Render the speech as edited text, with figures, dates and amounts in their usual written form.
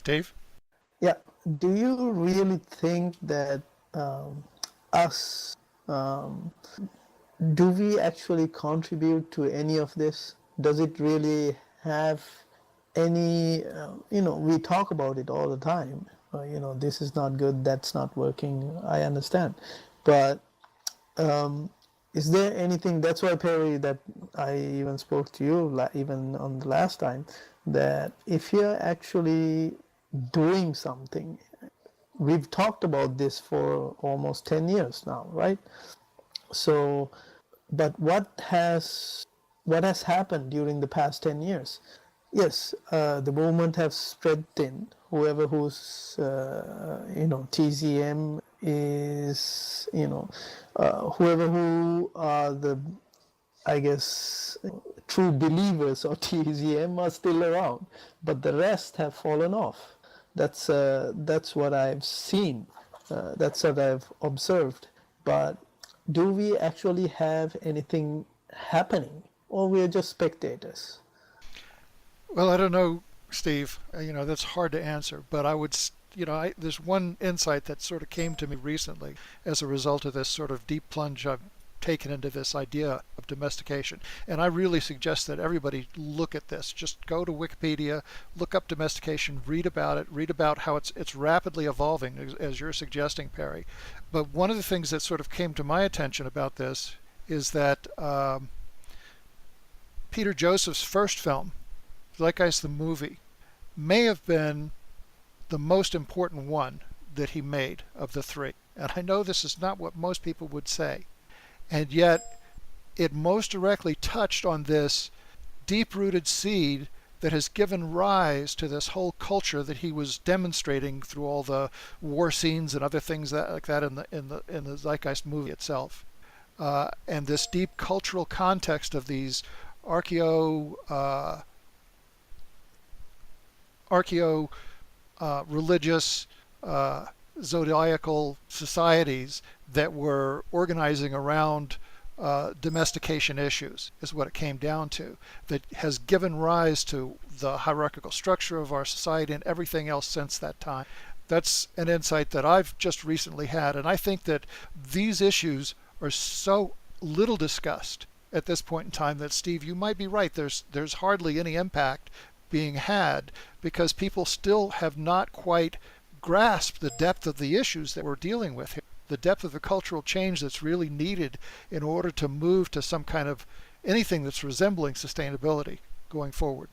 Steve? Yeah. Do you really think that us, um, do we actually contribute to any of this? Does it really have any, we talk about it all the time. This is not good, that's not working. I understand. But is there anything, that's why, Perry, that I even spoke to you, even on the last time, that if you're actually doing something, we've talked about this for almost 10 years now, right? So, but what has happened during the past 10 years? Yes, the movement has spread thin. Whoever who's TZM is, whoever who are the, I guess, true believers of TZM are still around, but the rest have fallen off. That's what I've seen. That's what I've observed. But do we actually have anything happening, or we're just spectators? Well, I don't know, Steve. That's hard to answer, but I would, there's one insight that sort of came to me recently as a result of this sort of deep plunge I've taken into this idea of domestication. And I really suggest that everybody look at this. Just go to Wikipedia, look up domestication, read about it, read about how it's rapidly evolving, as you're suggesting, Perry. But one of the things that sort of came to my attention about this is that Peter Joseph's first film, Zeitgeist the movie, may have been the most important one that he made of the three. And I know this is not what most people would say. And yet, it most directly touched on this deep-rooted seed that has given rise to this whole culture that he was demonstrating through all the war scenes and other things like that in the Zeitgeist movie itself. And this deep cultural context of these religious zodiacal societies that were organizing around domestication issues is what it came down to, that has given rise to the hierarchical structure of our society and everything else since that time. That's an insight that I've just recently had, and I think that these issues are so little discussed at this point in time that, Steve, you might be right. There's hardly any impact being had because people still have not quite grasped the depth of the issues that we're dealing with here, the depth of the cultural change that's really needed in order to move to some kind of anything that's resembling sustainability going forward.